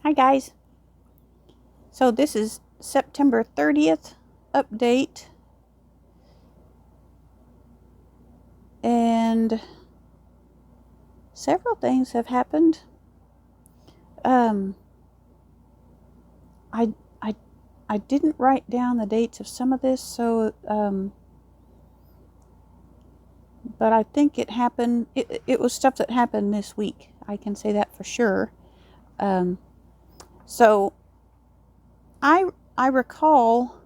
Hi guys. So this is September 30th update, and several things have happened. Um, I I I didn't write down the dates of some of this, so but I think it happened. It was stuff that happened this week. I can say that for sure. Um, so I recall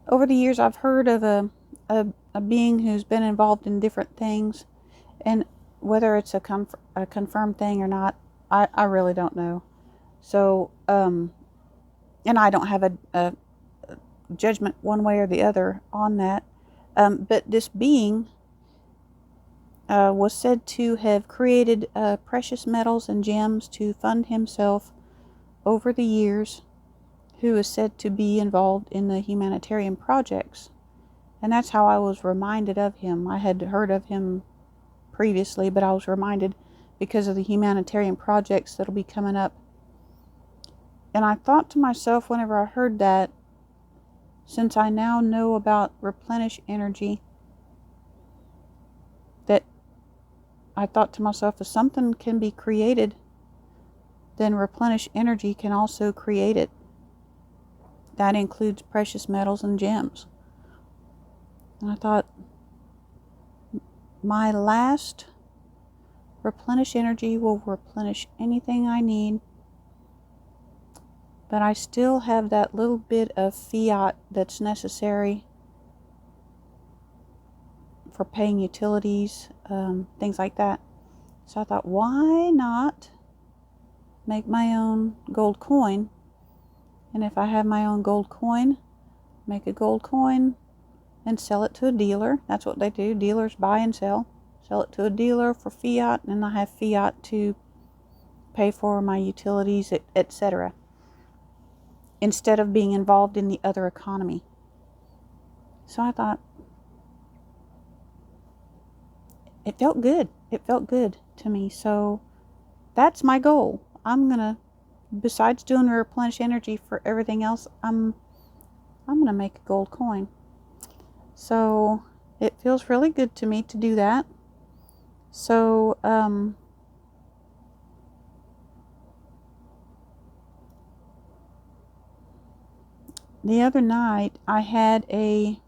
over the years I've heard of a being who's been involved in different things, and whether it's a confirmed thing or not, I really don't know. So, and I don't have a judgment one way or the other on that. But this being was said to have created precious metals and gems to fund himself over the years, who is said to be involved in the humanitarian projects. And that's how I was reminded of him. I had heard of him previously, but I was reminded because of the humanitarian projects that'll be coming up. And I thought to myself whenever I heard that, since I now know about replenish energy, that I thought to myself, if something can be created, then replenish energy can also create it. That includes precious metals and gems. And I thought, my last replenish energy will replenish anything I need, but I still have that little bit of fiat that's necessary for paying utilities, things like that. So I thought, why not make my own gold coin? And if I have my own gold coin, make a gold coin and sell it to a dealer. That's what they do. Dealers buy and sell. Sell it to a dealer for fiat, and I have fiat to pay for my utilities, etc., instead of being involved in the other economy. So I thought, it felt good. It felt good to me. So that's my goal. I'm going to, besides doing replenish energy for everything else, I'm going to make a gold coin. So it feels really good to me to do that. So, the other night I had a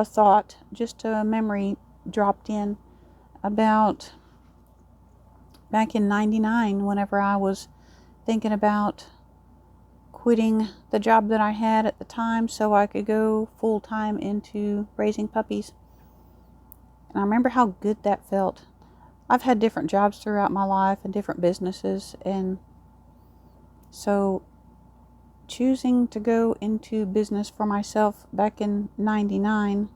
thought, just a memory dropped in about back in '99, whenever I was thinking about quitting the job that I had at the time so I could go full time into raising puppies. And I remember how good that felt. I've had different jobs throughout my life and different businesses, and so choosing to go into business for myself back in '99,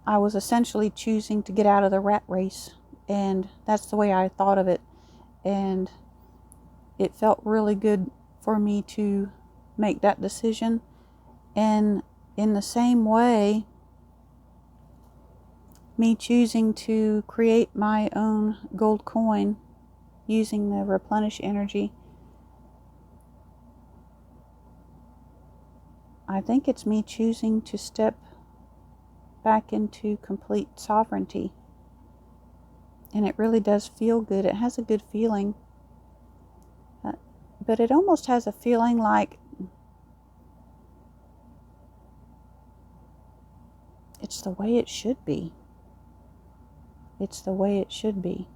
I was essentially choosing to get out of the rat race, and that's the way I thought of it. And it felt really good for me to make that decision. And in the same way, me choosing to create my own gold coin using the replenish energy, I think it's me choosing to step back into complete sovereignty. And it really does feel good. It has a good feeling. But it almost has a feeling like it's the way it should be. It's the way it should be.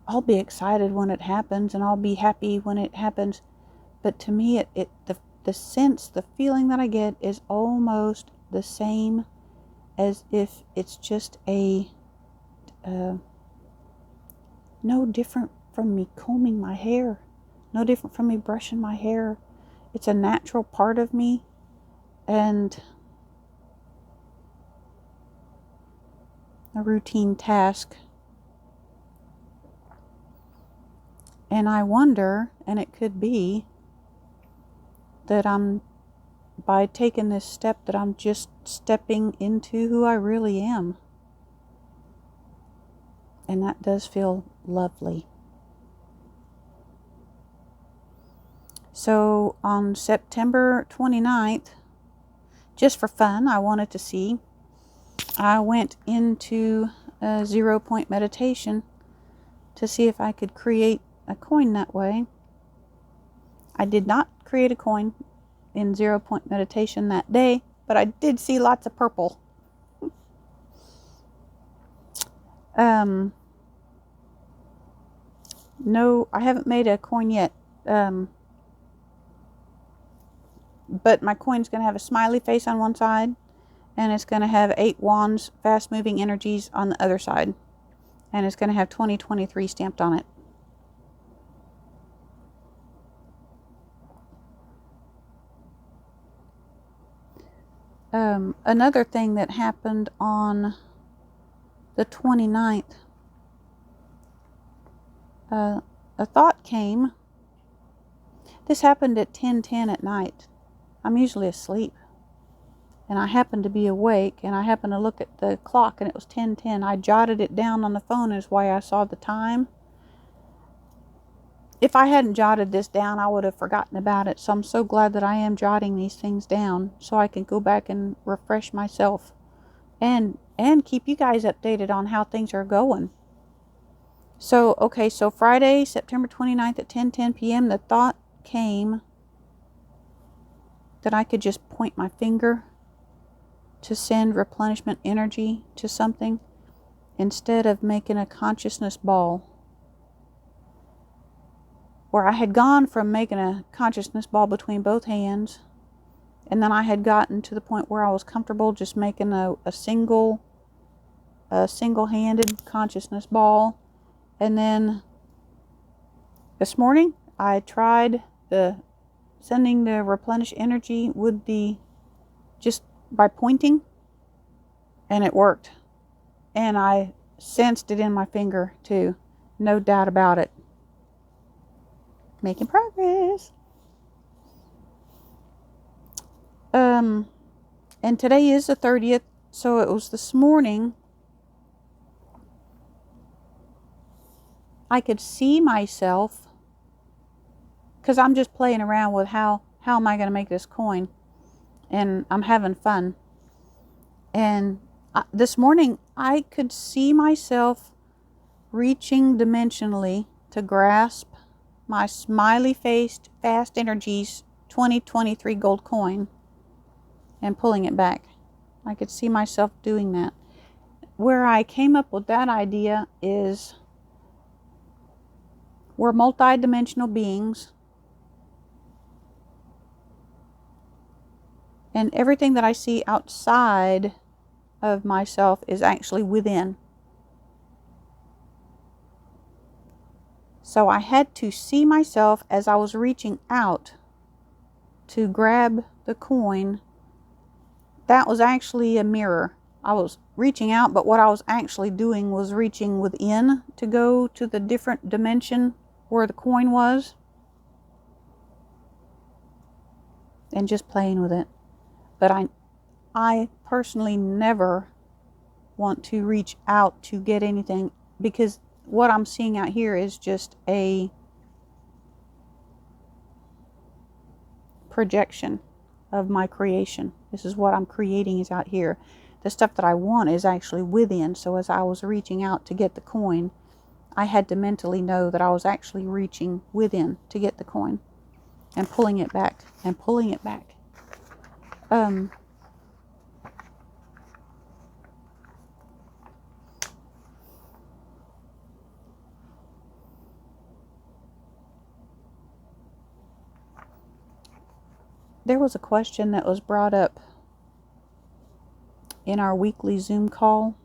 I'll be excited when it happens, and I'll be happy when it happens. But to me, the sense, the feeling that I get is almost the same as if it's just no different from me combing my hair, no different from me brushing my hair. It's a natural part of me, and a routine task. And I wonder, and it could be that by taking this step, that I'm just stepping into who I really am. And that does feel lovely. So on September 29th, just for fun, I wanted to see, I went into a 0-point meditation to see if I could create a coin that way. I did not create a coin in 0-point meditation that day, but I did see lots of purple. No, I haven't made a coin yet. But my coin's going to have a smiley face on one side, and it's going to have 8 wands, fast-moving energies on the other side. And it's going to have 2023 stamped on it. Another thing that happened on the 29th, a thought came. This happened at 10:10 at night. I'm usually asleep. And I happened to be awake, and I happened to look at the clock, and it was 10:10. I jotted it down on the phone, is why I saw the time. If I hadn't jotted this down, I would have forgotten about it. So I'm so glad that I am jotting these things down so I can go back and refresh myself and keep you guys updated on how things are going. So, okay, so Friday, September 29th at 10:10 p.m., the thought came that I could just point my finger to send replenishment energy to something instead of making a consciousness ball. Where I had gone from making a consciousness ball between both hands, and then I had gotten to the point where I was comfortable just making a single-handed consciousness ball. And then this morning I tried sending the replenish energy with just by pointing, and it worked. And I sensed it in my finger too, no doubt about it. Making progress. And today is the 30th, so it was this morning. I could see myself, because I'm just playing around with how am I going to make this coin, and I'm having fun. And this morning I could see myself reaching dimensionally to grasp my smiley-faced fast energies 2023 gold coin and pulling it back. I could see myself doing that. Where I came up with that idea is we're multi-dimensional beings, and everything that I see outside of myself is actually within. So I had to see myself as I was reaching out to grab the coin. That was actually a mirror. I was reaching out, but what I was actually doing was reaching within to go to the different dimension where the coin was, and just playing with it. But I personally never want to reach out to get anything, because what I'm seeing out here is just a projection of my creation. This is what I'm creating is out here. The stuff that I want is actually within. So as I was reaching out to get the coin, I had to mentally know that I was actually reaching within to get the coin and pulling it back and pulling it back. There was a question that was brought up in our weekly Zoom call.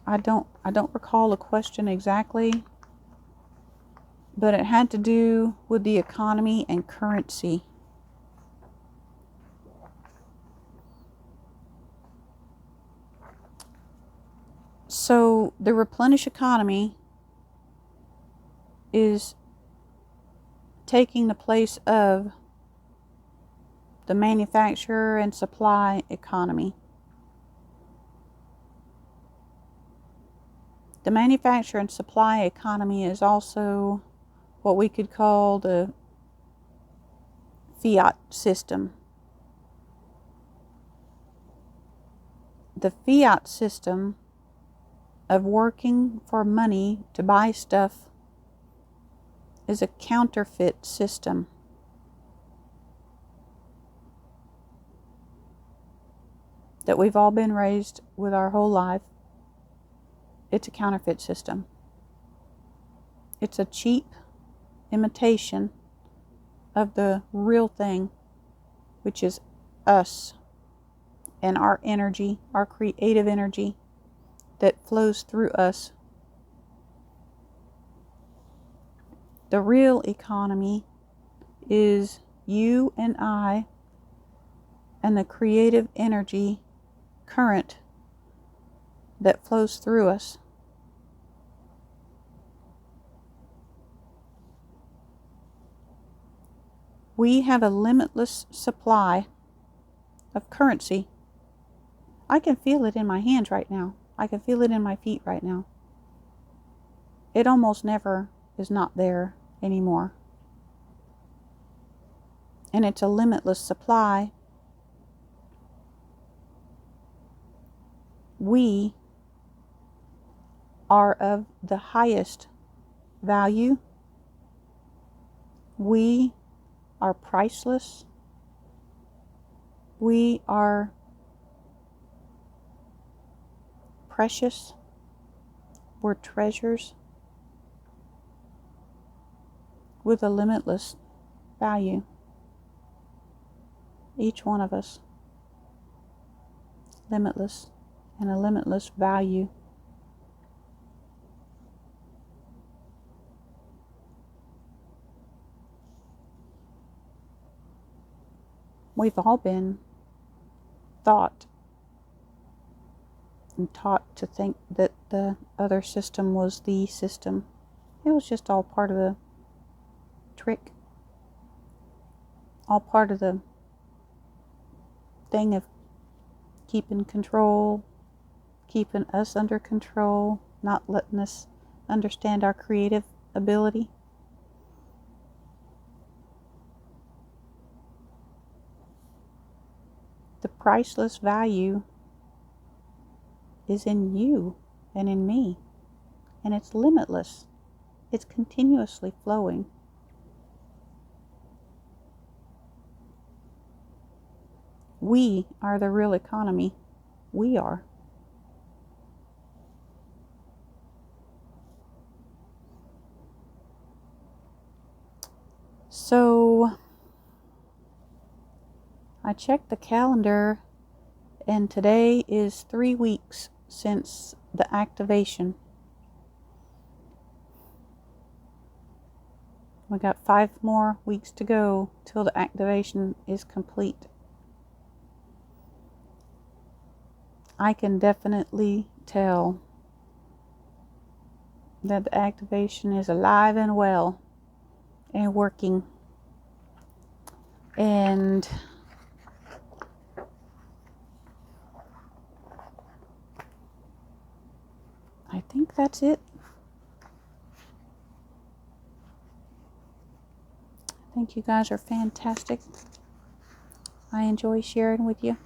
I don't recall the question exactly, but it had to do with the economy and currency. So the replenish economy is taking the place of the manufacturer and supply economy. The manufacture and supply economy is also what we could call the fiat system. The fiat system of working for money to buy stuff is a counterfeit system. That we've all been raised with our whole life. It's a counterfeit system. It's a cheap imitation of the real thing, which is us and our energy, our creative energy that flows through us. The real economy is you and I and the creative energy current that flows through us. We have a limitless supply of currency. I can feel it in my hands right now. I can feel it in my feet right now. It almost never is not there anymore. And it's a limitless supply. We are of the highest value. We are priceless. We are precious. We're treasures with a limitless value. Each one of us. Limitless and a limitless value. We've all been thought and taught to think that the other system was the system. It was just all part of the trick. All part of the thing of keeping control, keeping us under control, not letting us understand our creative ability. The priceless value is in you and in me, and it's limitless. It's continuously flowing. We are the real economy. We are. So I checked the calendar, and today is 3 weeks since the activation. We got 5 more weeks to go till the activation is complete. I can definitely tell that the activation is alive and well and working. And I think that's it. I think you guys are fantastic. I enjoy sharing with you.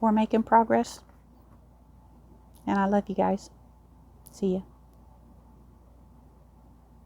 We're making progress. And I love you guys. See ya.